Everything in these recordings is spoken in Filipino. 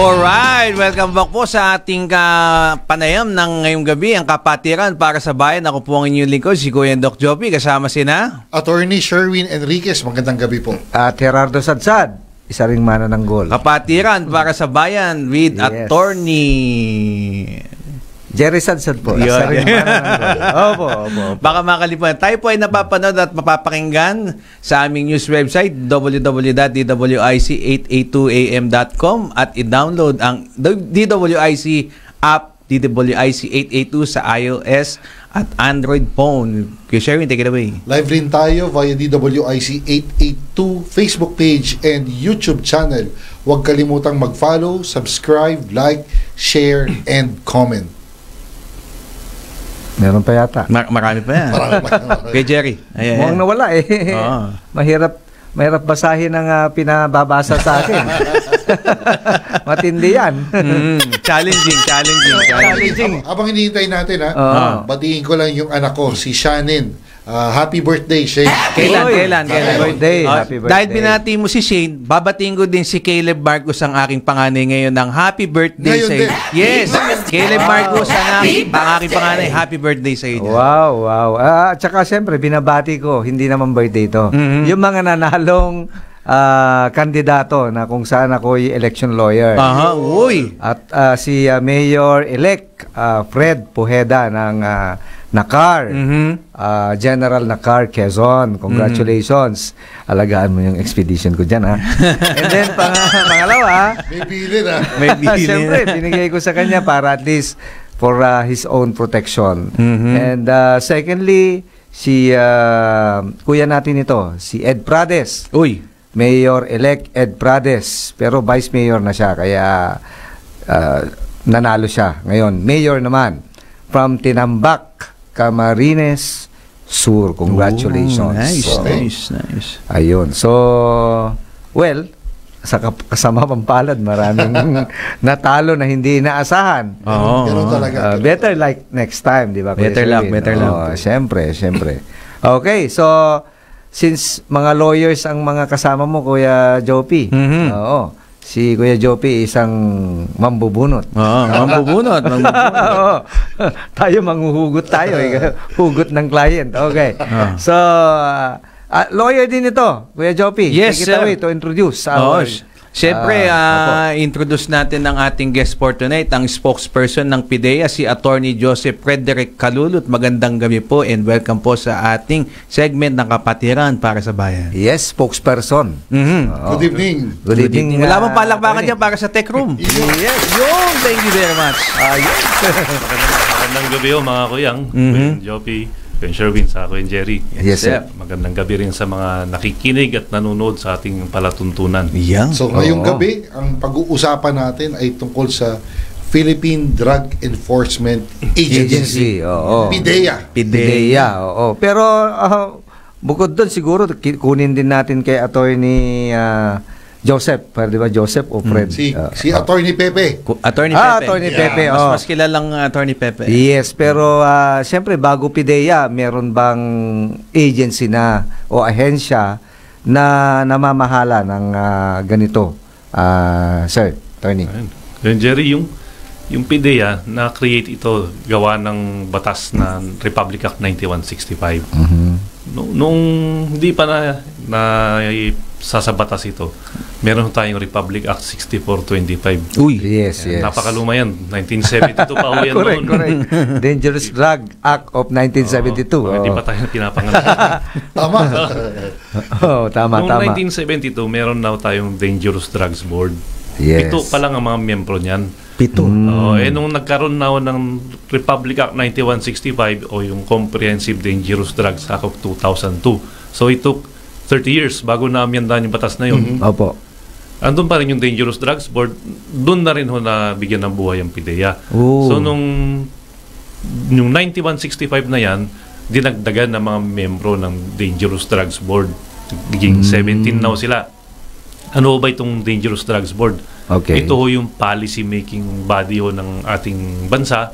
Alright, welcome back po sa ating panayam ng ngayong gabi, ang Kapatiran para sa Bayan. Ako po ang inyong lingkod, si Kuya Doc Joppy, kasama sina Attorney Sherwin Enriquez. Magandang gabi po. At Gerardo Sadsad, isa ring mana ng gol. Kapatiran para sa Bayan with Attorney Jerry Sadsad po. Isa ring mana ng gol. Opo. Baka makalimutan. Tayo po ay napapanood at mapapakinggan sa aming news website www.dwic882am.com at i-download ang DWIC app, DWIC 882 sa iOS at Android phone. Kuya Sherwin, take it away. Live rin tayo via DWIC 882 Facebook page and YouTube channel. Huwag kalimutang mag-follow, subscribe, like, share, and comment. Meron pa yata. Marami pa yan. Kay Jerry. Mukhang nawala eh. Oh. Mahirap basahin ang pinababasa sa akin. Matindi yan. Challenging. Habang hinihintay natin, batiin ko lang yung anak ko, si Shannon. Happy birthday, Shane. Kailan? Happy birthday. Dahil binati mo si Shane, babatiin ko din si Caleb Marcos, ang aking panganay ngayon, ng happy birthday sa iyo. Yes, Caleb Marcos, ang aking panganay. Happy birthday sa iyo. Wow. At saka siyempre, binabati ko, hindi naman birthday ito. Yung mga nanalong kandidato na kung saan ako yung election lawyer. Uy. At si Mayor-elect Fred Pujeda ng Nakar, General Nakar Quezon. Congratulations. Alagaan mo yung expedition ko dyan, ha? And then, pangalawa, may bilin, ha? Siyempre, binigay ko sa kanya para at least for his own protection. And secondly, si kuya natin ito, si Ed Prades. Uy. Mayor-elect Ed Prades. Pero Vice Mayor na siya, kaya nanalo siya. Ngayon, Mayor naman from Tinambak, Camarines Sur. Congratulations. Nice. Ayun. So, well, sa kasama pang palad, maraming natalo na hindi inaasahan. Ganun talaga. Better like next time, di ba? Better luck. Siyempre. Okay, so, since mga lawyers ang mga kasama mo, Kuya Joppy, si Kuya Joppy isang mambubunot. Mambubunot. Tayo manghuhugot tayo. Hugot ng client. Okay. So, lawyer din ito, Kuya Joppy. Yes, take it away to introduce our... Siyempre, introduce natin ng ating guest for tonight, ang spokesperson ng PIDEA, si Attorney Joseph Frederick Calulot. Magandang gabi po and welcome po sa ating segment ng Kapatiran para sa Bayan. Yes, spokesperson. Good evening. Good evening. Wala mong palakpakan dyan para sa tech room. Yes. Thank you very much. Magandang gabi mga kuyang. Kuya Joppy, Kuya Sherwin, sa Kuya Jerry. Yes, sir. Magandang gabi rin sa mga nakikinig at nanonood sa ating palatuntunan. So ngayong gabi, ang pag-uusapan natin ay tungkol sa Philippine Drug Enforcement Agency. PIDEA. Pero bukod doon siguro kunin din natin kay Attorney Joseph, di ba Joseph o Fred? Si Attorney Pepe. Attorney Pepe. Attorney Pepe. Mas kilalang Attorney Pepe. Yes, pero siyempre bago PIDEA, meron bang agency na o ahensya na namamahala ng ganito? Sir, Attorney. Kuya Jerry, yung PIDEA, na-create ito gawa ng batas na Republic Act 9165. Noong hindi pa na sasabatas ito, meron tayong Republic Act 6425. Uy. Yes. Napakaluma yan. 1972 pa ho yan. Correct. Dangerous Drug Act of 1972. Hindi pa tayo pinapangalan. Tama. Tama. Noong 1972, meron na tayong Dangerous Drugs Board. Yes. 7 pa lang ang mga miyembro niyan. 7. Nung nagkaroon na ng Republic Act 9165 o yung Comprehensive Dangerous Drugs Act of 2002. So it took 30 years bago na amyandahan yung batas na yun. Opo. Andun pa rin yung Dangerous Drugs Board. Doon na rin ho na bigyan ng buhay ang PIDEA. So nung yung 9165 na yan, dinagdagan ng mga membro ng Dangerous Drugs Board. Naging 17 na sila. Ano ba itong Dangerous Drugs Board? Okay. Ito ho yung policy making body ho ng ating bansa.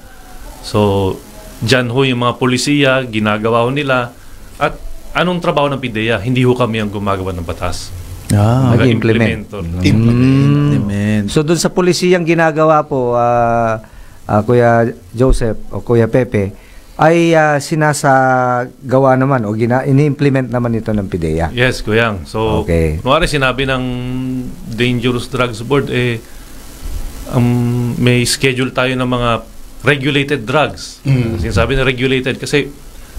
So, dyan ho yung mga polisiya, ginagawa ho nila. At anong trabaho ng PIDEA? Hindi ho kami ang gumagawa ng batas. Mag-implement. Implement. So doon sa pulisiyang ginagawa po, Kuya Joseph o Kuya Pepe, ay sinasagawa naman o ini-implement naman ito ng PIDEA. Yes, Kuyang. So, kunwari sinabi ng Dangerous Drugs Board, may schedule tayo ng mga regulated drugs. Sinasabi na regulated kasi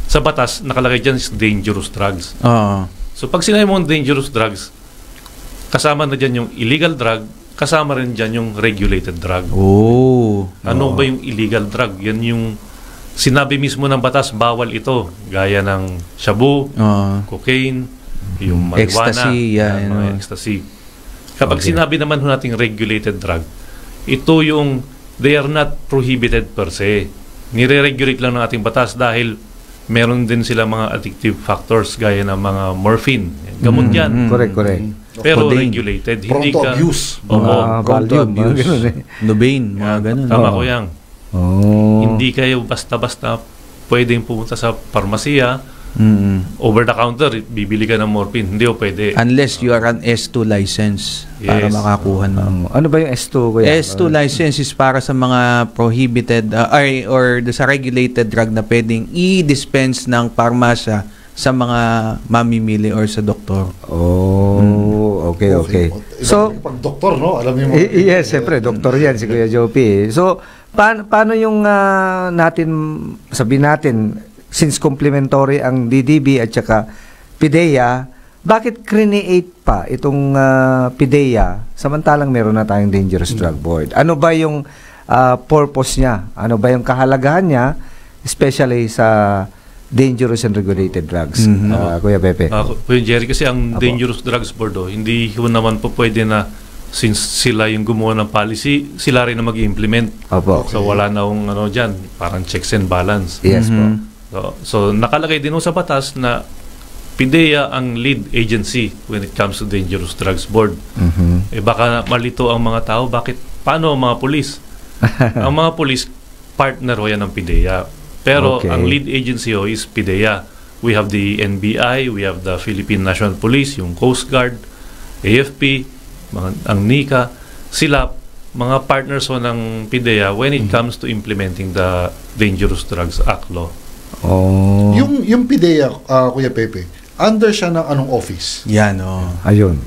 sa batas, nakalagay dyan is dangerous drugs. So, pag sinabi mo dangerous drugs, kasama na dyan yung illegal drug, kasama rin dyan yung regulated drug. Ano ba yung illegal drug? Yan yung sinabi mismo ng batas, bawal ito. Gaya ng shabu, cocaine, yung marijuana, mga ecstasy. Kapag sinabi naman natin regulated drug, ito yung they are not prohibited per se. Nire-regulate lang ng ating batas dahil meron din sila mga addictive factors gaya ng mga morphine. Gamot yan. Correct. Pero regulated. Hindi ka abuse. Valium, Nobain, mga ganun. Tama ko yan. Hindi kayo basta-basta pwedeng pumunta sa parmasiya, over the counter, bibili ka ng morphine. Hindi o pwede. Unless you are an S2 license para makakuha ng... Ano ba yung S2? S2 license is para sa mga prohibited or sa regulated drug na pwedeng i-dispense ng parmasya sa mga mamimili or sa doktor. Okay. So, pag doktor, no? Alam niyo mo. Yes, siyempre, doktor yan si Kuya Jopi. So, paano yung sabihin natin, since complementary ang DDB at saka PIDEA, bakit create pa itong PIDEA samantalang meron na tayong Dangerous Drug Board? Ano ba yung purpose niya? Ano ba yung kahalagahan niya, especially sa dangerous and regulated drugs? Kuya Pepe. Kuya Jerry, kasi ang Dangerous Drugs Board, hindi naman po pwede na since sila yung gumawa ng policy, sila rin na mag-implement. So wala na yung dyan, parang checks and balance. Yes po. So nakalagay din sa batas na PIDEA ang lead agency when it comes to Dangerous Drugs Board. Baka malito ang mga tao, paano ang mga pulis? Ang mga pulis, partner yan ng PIDEA. Pero ang lead agency is PIDEA. We have the NBI, we have the Philippine National Police, yung Coast Guard, AFP, ang NICA. Sila, mga partners ng PIDEA when it comes to implementing the Dangerous Drugs Act law. Yung PIDEA, Kuya Pepe, under siya ng anong office? Yan, Ayun.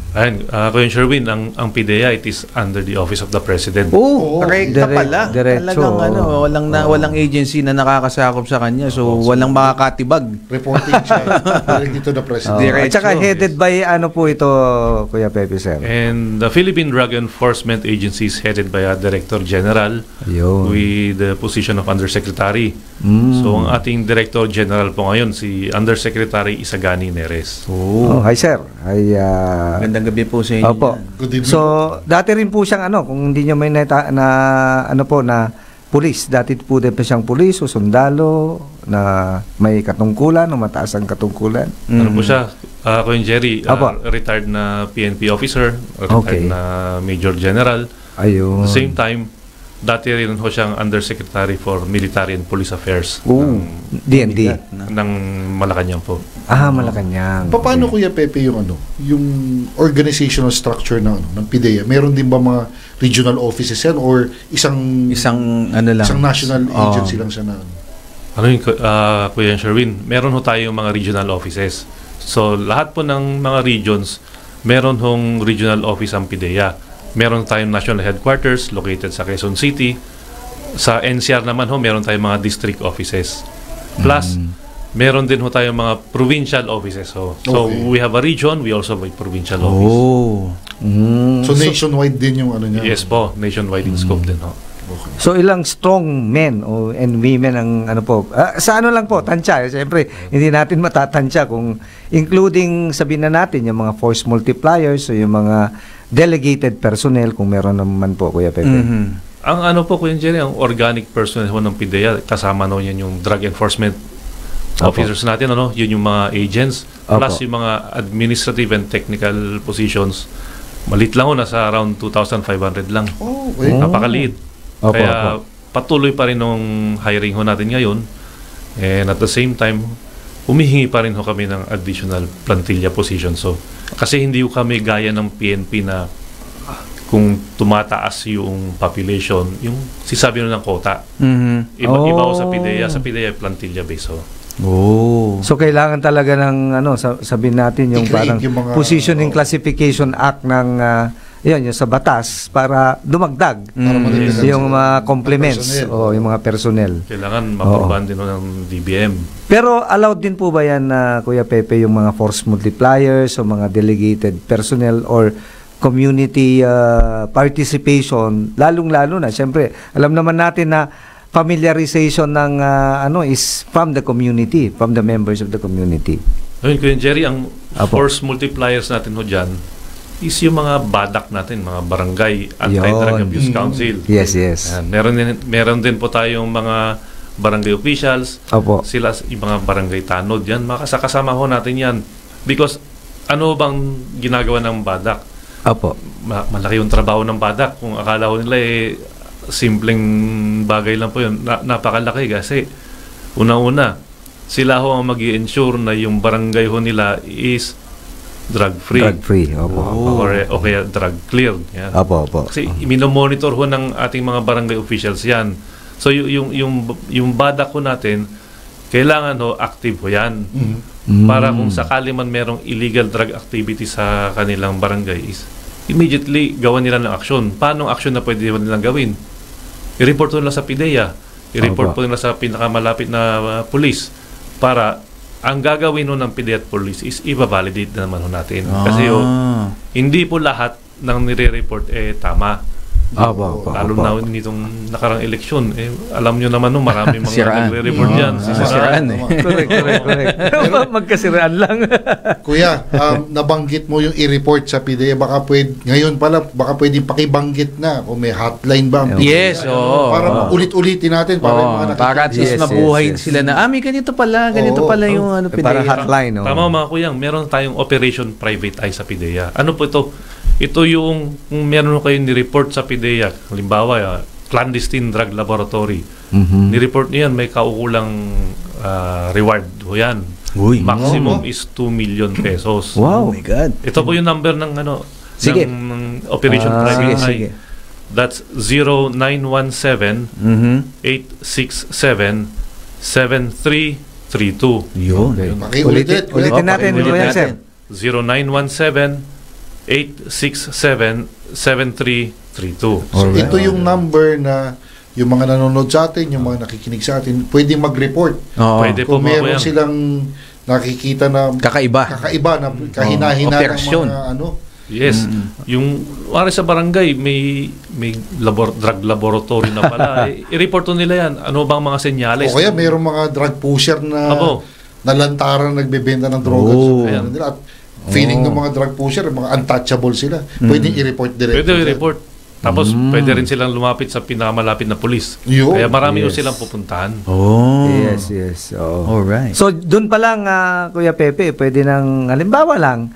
Kuya Sherwin, ang PIDEA, it is under the Office of the President. Rekta pala. Talagang walang agency na nakakasakop sa kanya. So, walang makakatibag. Reporting siya directly to the President. At saka headed by ano po ito, Kuya Pepe, sir? And the Philippine Drug Enforcement Agency is headed by a Director General with the position of Undersecretary. So, ang ating Director General po ngayon, si Undersecretary Isagani Neres. Hi, sir. Magandang gabi po sa inyo. Opo. So, dati rin po siyang kung hindi nyo may na pulis. Dati po din pa siyang pulis o sundalo na may katungkulan o mataas ang katungkulan. Ano po siya? Kuya Jerry, retired na PNP officer, retired na Major General. Ayun. At the same time, dati rin ho siyang Undersecretary for Military and Police Affairs DND ng Malacanang po. Malacanang. Paano, Kuya Pepe, yung organizational structure ng PIDEA? Meron din ba mga regional offices yan or isang national agency lang siya na Kuya Sherwin, meron ho tayong mga regional offices. So, lahat po ng mga regions, meron hong regional office ang PIDEA. Meron tayong national headquarters located sa Quezon City. Sa NCR naman meron tayong mga district offices. Plus, meron din tayong mga provincial offices. So we have a region, we also have a provincial office. So nationwide din yung niya? Yes po, nationwide in scope din. So ilang strong men and women ang sa lang po, tansya. Siyempre, hindi natin matatansya kung including sabihin na natin yung mga force multipliers o yung mga delegated personnel kung meron naman po, Kuya Pepe. Ang po, Kuya Jerry, ang organic personnel ng PIDEA, kasama yan yung drug enforcement officers natin, yun yung mga agents, plus yung mga administrative and technical positions. Malit lang nasa around 2,500 lang. Napakaliit. Kaya patuloy pa rin nung hiring natin ngayon. And at the same time, humihingi pa rin ho kami ng additional plantilla position. So, kasi hindi ho kami gaya ng PNP na kung tumataas yung population, yung sisabi ng quota. Iba ho sa PIDEA. Sa PIDEA plantilla base ho. So kailangan talaga ng sabihin natin yung parang yung mga, Positioning Classification Act ng yung sa batas para dumagdag yung mga complements o yung mga personnel. Kailangan maproban din ho ng DBM. Pero allowed din po ba yan Kuya Pepe yung mga force multipliers o mga delegated personnel or community participation, lalong-lalo na siyempre alam naman natin na familiarization ng is from the community, from the members of the community. Ayun, Kuya Jerry, ang force multipliers natin ho dyan is yung mga badak natin, mga barangay anti-drug abuse council. Yes. Meron din po tayong mga barangay officials. Sila yung mga barangay tanod yan. Makasakasama ho natin yan. Because ano bang ginagawa ng badak? Malaki yung trabaho ng badak. Kung akala ko nila simpleng bagay lang po yun. Napakalaki kasi una-una sila ho ang mag-i-ensure na yung barangay ho nila is drug-free. Drug-free, o kaya drug-cleared. Yan. Kasi minomonitor ho ng ating mga barangay officials yan. So yung badak ho natin, kailangan ho active ho yan. Para kung sakali man merong illegal drug activity sa kanilang barangay is immediately gawan nila ng aksyon. Paano aksyon na pwede nilang gawin? I-report po nila sa PIDEA. I-report po nila sa pinakamalapit na police para ang gagawin ng PIDEA at police is i-validate na naman natin. Kasi hindi po lahat ng nire-report tama. Lalo na nitong nakarang eleksyon, alam nyo naman marami mga nagre-report dyan. Sisiraan Correct. Magkasiraan lang. Kuya, nabanggit mo yung i-report sa PIDEA. Ngayon pala, baka pwede pakibanggit na kung may hotline ba ang Yes, para ulit-ulitin natin para at least mabuhay sila na may ganito pala yung PIDEA. Para hotline. Tama mga kuyang, meron tayong Operation Private Eye sa PIDEA. Ano po ito? Ito yung kung meron kayong ni-report sa PIDEA, halimbawa, clandestine drug laboratory. Ni-report niyo yan, may kaukulang reward ho yan. Maximum is 2 million pesos. Wow. Oh my God. Ito po yung number ng ng Operation Private Eye. That's 0917-867-7332. Yun. Ulitin natin. 0917-867-7332. So ito yung number na yung mga nanonood sa atin, yung mga nakikinig sa atin, pwedeng mag-report. Pwede po kung meron silang nakikita na kakaiba na kahina-hina ng mga Yes. Yung sa barangay may drug laboratory na pala. I-report nila yan. Ano bang mga senyales? O kaya mayroong mga drug pusher na nalantaran nagbebenta ng droga. At feeling ng mga drug pusher, mga untouchable sila. Pwedeng i-report direct. Pwede i-report. Tapos pwede rin silang lumapit sa pinakamalapit na pulis. Kaya marami silang pupuntahan. Yes. Alright. So doon pa lang Kuya Pepe, pwede nang halimbawa lang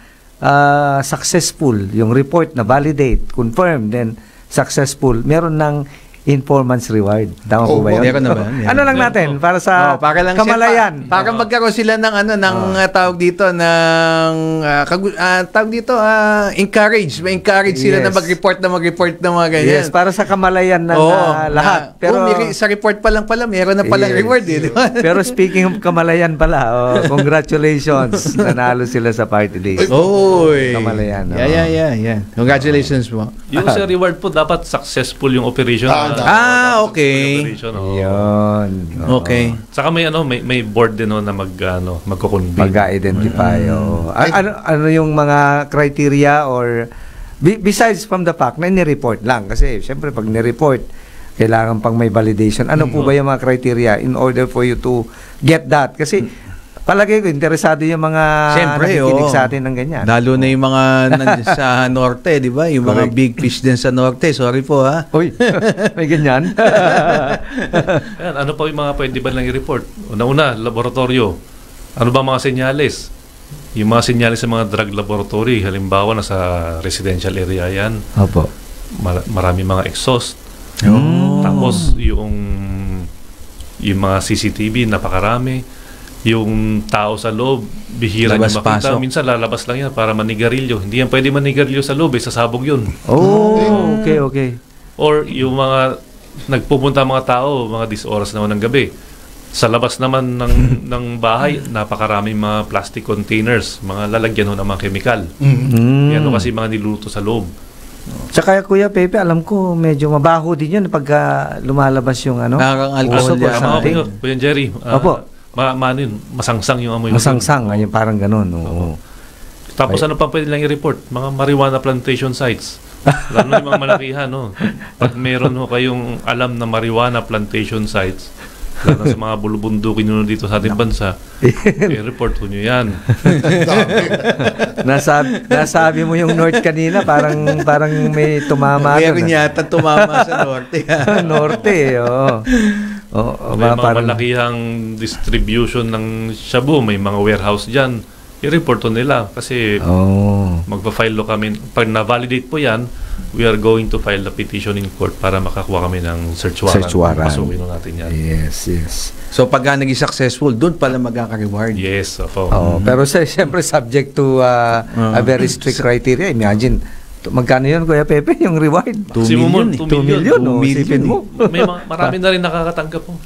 successful yung report na validate, confirm, then successful, meron ng informants reward. Tama po ba yun? Meron na ba? Ano lang natin para sa para lang kamalayan. Para magkaroon sila ng tawag dito encourage. Ma-encourage sila na mag-report ng mga ganyan. Yes, para sa kamalayan ng lahat. Pero sa report pa lang pala, meron na palang reward di ba? Pero speaking of kamalayan pala, congratulations. Nanalo sila sa party days. Kamalayan. Yeah. Congratulations po. Yung sa reward po, dapat successful yung operation. Okay. Yun. Okay. Saka may board din na magko-convene. Mag-identify. Ano yung mga criteria or besides from the fact na ni-report lang kasi syempre pag ni-report kailangan pang may validation. Ano po ba yung mga criteria in order for you to get that? Kasi palagi ko, interesado yung mga nakikinig sa atin ng ganyan. Lalo na yung mga sa norte, di ba? Yung mga big fish din sa norte. Sorry po, ha? Uy, may ganyan. Ayan, ano pa yung mga pwede ba lang i-report? Una-una, laboratorio. Ano ba mga senyales? Yung mga senyales sa mga drug laboratory, halimbawa na sa residential area yan. Opo. Marami mga exhaust. Tapos yung mga CCTV, napakarami. yung tao sa loob, bihira niyo makita. Labas-pasok. Minsan lalabas lang yan para manigarilyo. Hindi yan pwede manigarilyo sa loob, sasabog yun. Oh, okay. Or yung mga nagpupunta mga tao, mga 10 oras naman ng gabi. Sa labas naman ng bahay, napakaraming mga plastic containers, mga lalagyan ho ng mga chemical. Yan ho kasi mga niluluto sa loob. Tsaka Kuya Pepe, alam ko medyo mabaho din yun pagka lumalabas yung ano. Parang alcohol usok or yan. something. Kuya Jerry, Opo. Ano yun, masangsang yung amoy. Masangsang, ayun, parang ganun. Oo. Tapos ano pa pwede lang i-report? Mga marijuana plantation sites. Lalo yung mga malakihan, no? Pag meron ho kayong alam na marijuana plantation sites, lalo sa mga bulubundukin nyo dito sa ating bansa, i-report ho nyo yan. Nasabi mo yung North kanina, parang may tumama. Meron yata tumama sa norte. Norte, oo. May mga malakihang distribution ng shabu, may mga warehouse dyan. I-report ho nila kasi magpa-file kami. Pag na-validate po yan, we are going to file the petition in court para makakuha kami ng search warrant. Pasukin natin yan. Yes. So pagka naging successful, doon pala magkaka-reward. Yes, opo. Pero siyempre subject to a very strict criteria. Imagine, magkano yun, Kuya Pepe, yung reward? 2 million. 2 million, no? Isipin mo. May marami na rin nakakatanggap po.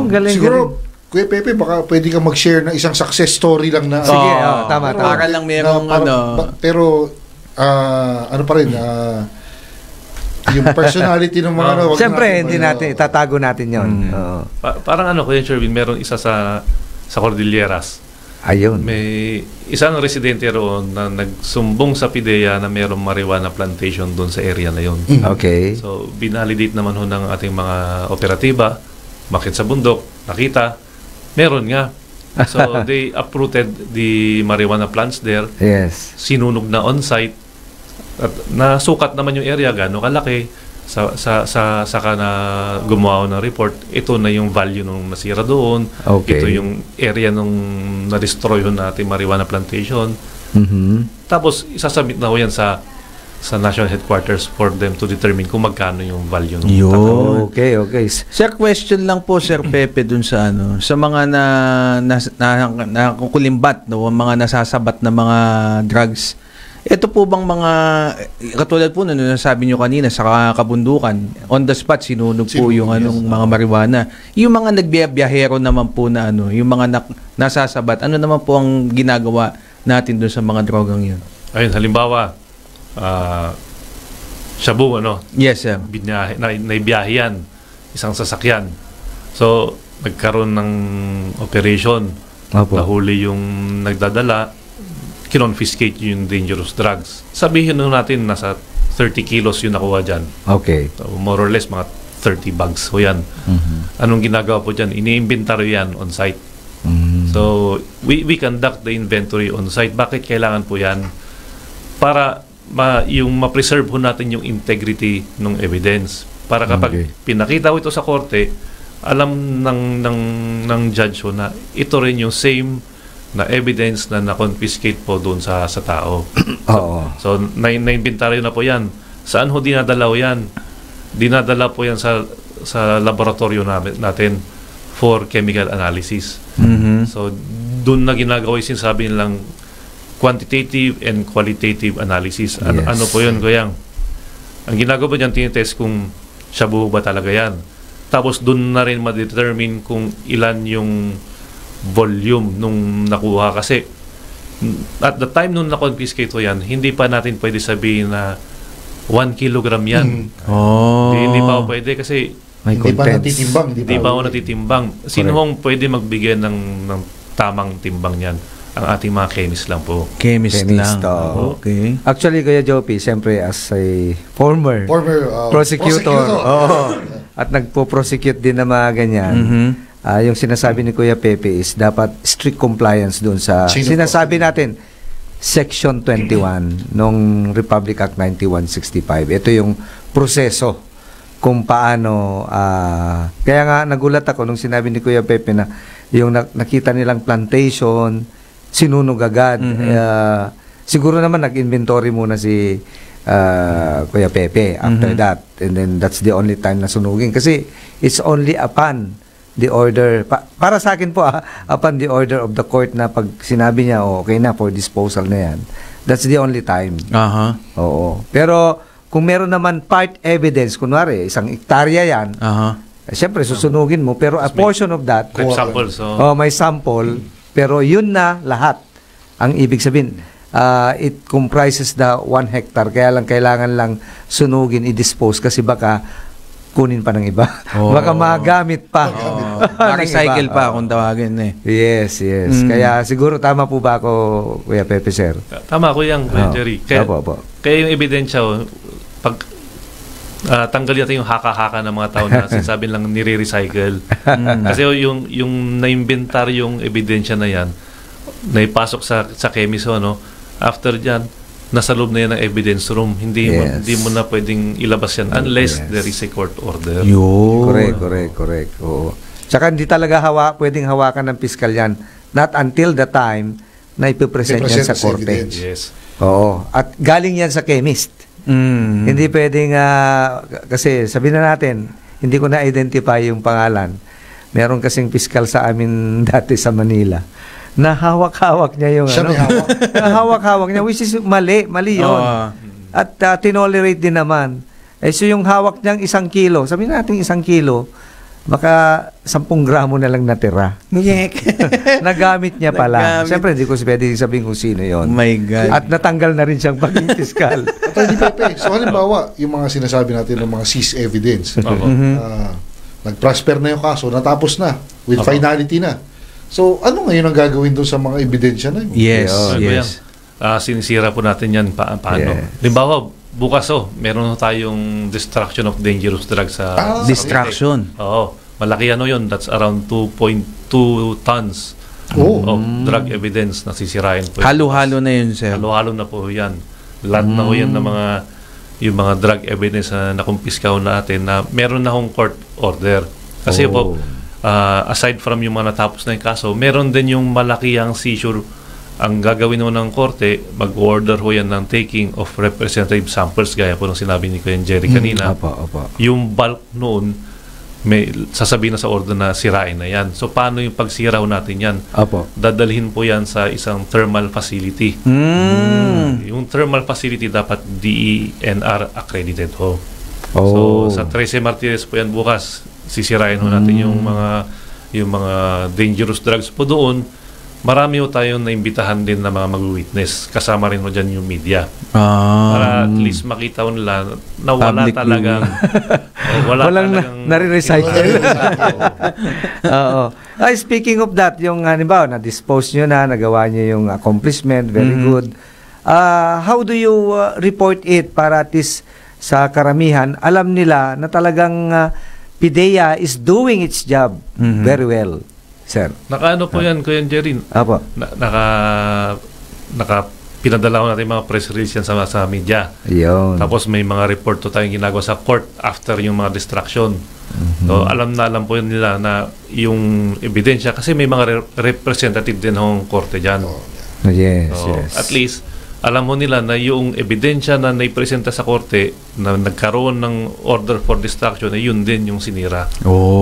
Galing. Siguro, Kuya Pepe, baka pwede ka mag-share ng isang success story lang na... Sige, tama. Para lang merong pero, ano pa rin, yung personality ng mga... Siyempre, hindi natin, itatago natin yun. Parang Kuya Sherwin, meron isa sa Cordilleras. Ayun. May isang residente roon na nagsumbong sa PIDEA na mayroong marijuana plantation doon sa area na yun. Okay. So, binalidate naman ho ng ating mga operatiba, bakit sa bundok, nakita, meron nga. So, they uprooted the marijuana plants there. Yes. Sinunog na on-site. At nasukat naman yung area, gano'ng kalaki. Saka na gumawa ng report, ito na yung value nung nasira doon. Okay. Ito yung area nung na-destroy ho natin marijuana plantation. Tapos, isasubmit na ho yan sa national headquarters for them to determine kung magkano yung value ng Okay. Sir, question lang po, Sir Pepe, dun sa sa mga nakukulimbat, no, mga nasasabat na mga drugs. Ito po bang mga, katulad po na nasabi nyo kanina sa kabundukan, on the spot, sinunog po yung mga marijuana. Yung mga nagbiyahero naman po na yung mga nasasabat, ano naman po ang ginagawa natin dun sa mga drogang yun? Ayun, halimbawa, shabu, Yes, sir. Naibiyahe yan, isang sasakyan. So, nagkaroon ng operation. Nahuli yung nagdadala, kinonfiscate yung dangerous drugs. Sabihin natin, nasa 30 kilos yung nakuha dyan. Okay. So, more or less, mga 30 bags. So, yan. Anong ginagawa po dyan? Ini-inventory yan on-site. So, we conduct the inventory on-site. Bakit kailangan po yan? Para yung ma-preserve po natin yung integrity ng evidence. Para kapag pinakita ko ito sa korte, alam ng judge ho na ito rin yung same na evidence na na-confiscate po doon sa tao. So na-inventaryo na po yan. Saan ho dinadala yan? Dinadala po yan sa laboratorio natin for chemical analysis. So doon na ginagawa yung sinasabi nilang quantitative and qualitative analysis. Ano po yun, Goyang? Ang ginagawa po dyan, tinitest kung shabu ba talaga yan. Tapos doon na rin ma-determine kung ilan yung volume nung nakuha. Kasi at the time nung na-confiscate ko yan, hindi pa natin pwede sabihin na 1 kilogram yan. Hindi pa pwede kasi hindi pa natitimbang. Hindi pa ako natitimbang. Sino hong pwede magbigay ng tamang timbang yan? Ang ating mga chemist lang po. Chemist lang. Okay. Actually, Kuya Jopi, siyempre as a former prosecutor. At nagpo-prosecute din na mga ganyan. Yung sinasabi ni Kuya Pepe is dapat strict compliance doon sa sinasabi natin Section 21 nung Republic Act 9165. Ito yung proseso kung paano kaya nga nagulat ako nung sinabi ni Kuya Pepe na yung nakita nilang plantation sinunog agad. Siguro naman nag-inventory muna si Kuya Pepe after that, and then that's the only time na sunugin kasi it's only upon the order, para sa akin po, upon the order of the court na pag sinabi niya, okay na for disposal na yan, that's the only time. Aha. Oo. Pero, kung meron naman part evidence, kunwari, 1 hektarya yan, siyempre, susunugin mo, pero a portion of that, Sample, may sample, pero yun na lahat. Ang ibig sabihin, it comprises the 1 hectare, kaya lang kailangan lang sunugin, i-dispose, kasi baka kunin pa ng iba. Baka magamit pa. Ma-recycle pa kung tawagin eh. Yes. Kaya siguro tama po ba ako, Kuya Pepe, sir? Tama ko yan, Kuya Jerry. Kaya yung ebidensya, pag tanggal natin yung haka-haka ng mga tao na sinasabi lang nire-recycle. Kasi yung na-inventar yung ebidensya na yan, naipasok sa chemist, after dyan, nasa loob na yan ng evidence room. Hindi mo na pwedeng ilabas yan unless there is a court order. Correct. Oo. Tsaka hindi talaga pwedeng hawakan ng piskal yan. Not until the time na ipipresent yan sa korte. Yes. Oo. At galing yan sa chemist. Hindi pwedeng, kasi sabihin na natin, hindi ko na-identify yung pangalan. Meron kasing piskal sa amin dati sa Manila. Nahawak-hawak niya yung nahawak-hawak niya, which is mali yun. At tinolerate din naman. So yung hawak niyang 1 kilo, sabihin natin 1 kilo, baka 10 gramo na lang natira. Nagamit niya pala. Siyempre, hindi ko pwede sabihin kung sino yon. My God. At natanggal na rin siyang paging piskal. Attorney Pepe, so halimbawa, yung mga sinasabi natin ng mga seized evidence, nag-prosper na yung kaso, natapos na, with finality na. So, ano ngayon ang gagawin doon sa mga ebidensya na yun? Yes. Sinisira po natin yan paano. Halimbawa, bukas meron tayong destruction of dangerous drugs sa distraction. Oo. Malaki yun. That's around 2.2 tons of drug evidence na sisirain po. Halo-halo na yun, sir. Halo-halo na po yan. Lahat na po yan ng yung mga drug evidence na nakumpiskaw natin na meron na hong court order. Kasi po, aside from yung mga natapos na yung kaso, meron din yung malaki ang seizure. Ang gagawin mo ng korte, mag-order ho yan ng taking of representative samples, gaya po ng sinabi ni Kuya Jerry kanina. Yung bulk noon, may sasabihin na sa order na sirain na yan. So, paano yung pagsira natin yan? Dadalhin po yan sa isang thermal facility. Yung thermal facility dapat DENR accredited ho. So, sa 13 Martires po yan bukas, sisirain ho natin yung mga dangerous drugs po doon. Marami ho tayong naimbitahan din na mga mag-witness. Kasama rin ho dyan yung media. Para at least makita ho nila na wala talagang talagang nare-recycle. Speaking of that, yung halimbawa, na-dispose nyo na, nagawa nyo yung accomplishment, very good. How do you report it para at least sa karamihan, alam nila na talagang PIDEA is doing its job very well, sir? Nakaano po yan, Kuya Jerry? Pinadala ko natin mga press release yan sa media. Tapos may mga report to tayong ginagawa sa court after yung mga distraction. So, alam po yun nila na yung ebidensya, kasi may mga representative din ng korte dyan. Yes. At least, alam mo nila na yung ebidensya na naipresenta sa korte na nagkaroon ng order for distraction, yun din yung sinira.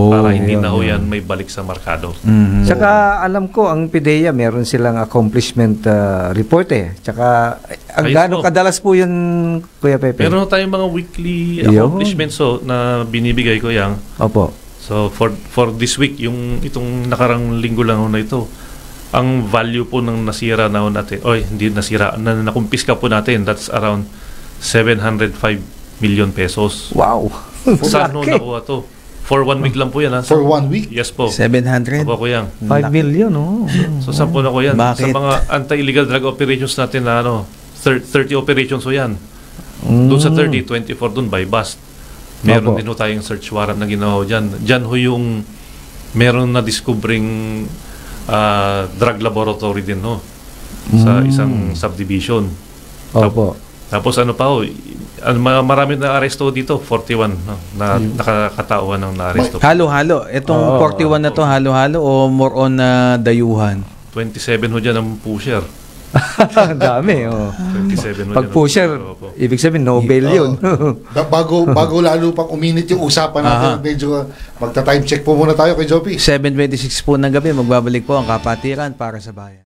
Para hindi na ho yan may balik sa markado. Tsaka alam ko, ang PIDEA, meron silang accomplishment report Tsaka, ang gano'ng kadalas po yun, Kuya Pepe? Meron tayong mga weekly accomplishments na binibigay ko yan. So, for this week, itong nakarang linggo lang na ito, ang value po ng nasira na natin, hindi nasira, na nakumpiska po natin, that's around 705 million pesos. Wow! Saan nakuha to? For 1 week lang po yan. For 1 week? Yes po. 700? Opo ko yan. 5 million, So, saan po na ko yan? Bakit? Sa mga anti-illegal drug operations natin na 30 operations ho yan. Doon sa 30, 24 doon by bust. Meron din ho tayong search warrant na ginawa dyan. Dyan ho yung meron na discovering drug laboratory din sa isang subdivision. Tapos marami na aresto dito, 41 na nakakatauhan ng na-aresto. Halo-halo. Itong 41 na to, halo-halo o more on dayuhan? 27 ho dyan ang pusher. Ang dami. 27 Pag pusher, ibig sabihin, Nobel yun. bago lalo pang uminit yung usapan natin, medyo magta-time check po muna tayo kay Jopi. 7:26 po ng gabi, magbabalik po ang Kapatiran para sa Bayan.